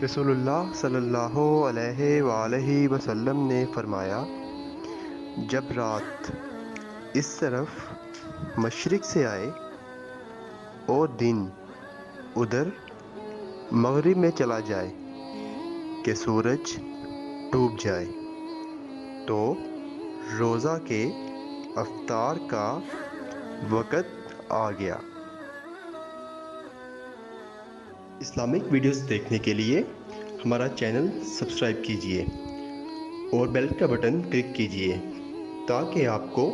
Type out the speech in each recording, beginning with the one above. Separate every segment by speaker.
Speaker 1: رسول اللہ صلی اللہ علیہ وآلہ وسلم نے فرمایا، جب رات اس طرف مشرق سے آئے اور دن ادھر مغرب میں چلا جائے کہ سورج ڈوب جائے تو روزہ کے افطار کا وقت آ گیا۔ اسلامک ویڈیوز دیکھنے کے لیے ہمارا چینل سبسکرائب کیجیے اور بیل کا بٹن کلک کیجیے تاکہ آپ کو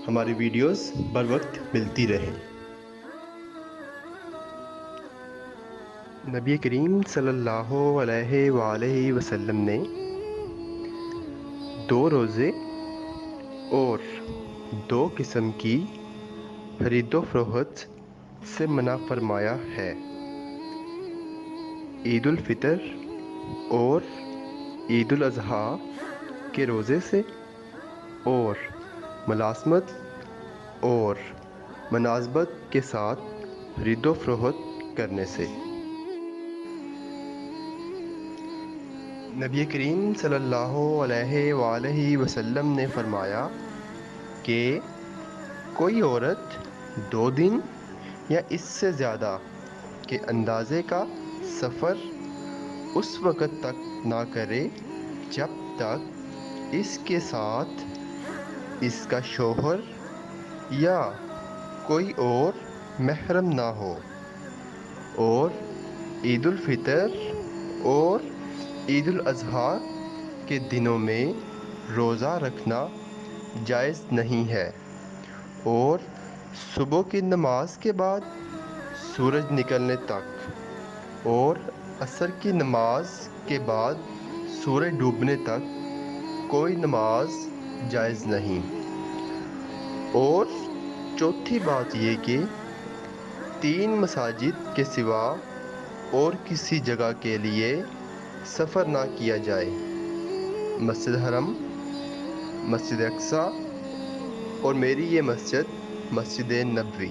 Speaker 1: ہماری ویڈیوز بر وقت ملتی رہیں۔ نبی کریم صلی اللہ علیہ وآلہ وسلم نے 2 روزے اور 2 قسم کی خرید و فروخت سے منع فرمایا ہے: عید الفطر اور عید الاضحیٰ کے روزے سے، اور ملازمت اور مناسبت کے ساتھ خرید و فروخت کرنے سے۔ نبی کریم صلی اللہ علیہ وآلہ وسلم نے فرمایا کہ کوئی عورت 2 دن یا اس سے زیادہ کے اندازے کا سفر اس وقت تک نہ کرے جب تک اس کے ساتھ اس کا شوہر یا کوئی اور محرم نہ ہو، اور عید الفطر اور عید الاضحیٰ کے دنوں میں روزہ رکھنا جائز نہیں ہے، اور صبح کی نماز کے بعد سورج نکلنے تک اور عصر کی نماز کے بعد سورج ڈوبنے تک کوئی نماز جائز نہیں۔ اور چوتھی بات یہ کہ 3 مساجد کے سوا اور کسی جگہ کے لیے سفر نہ کیا جائے: مسجد حرم، مسجد اقصیٰ اور میری یہ مسجد، مسجد نبوی۔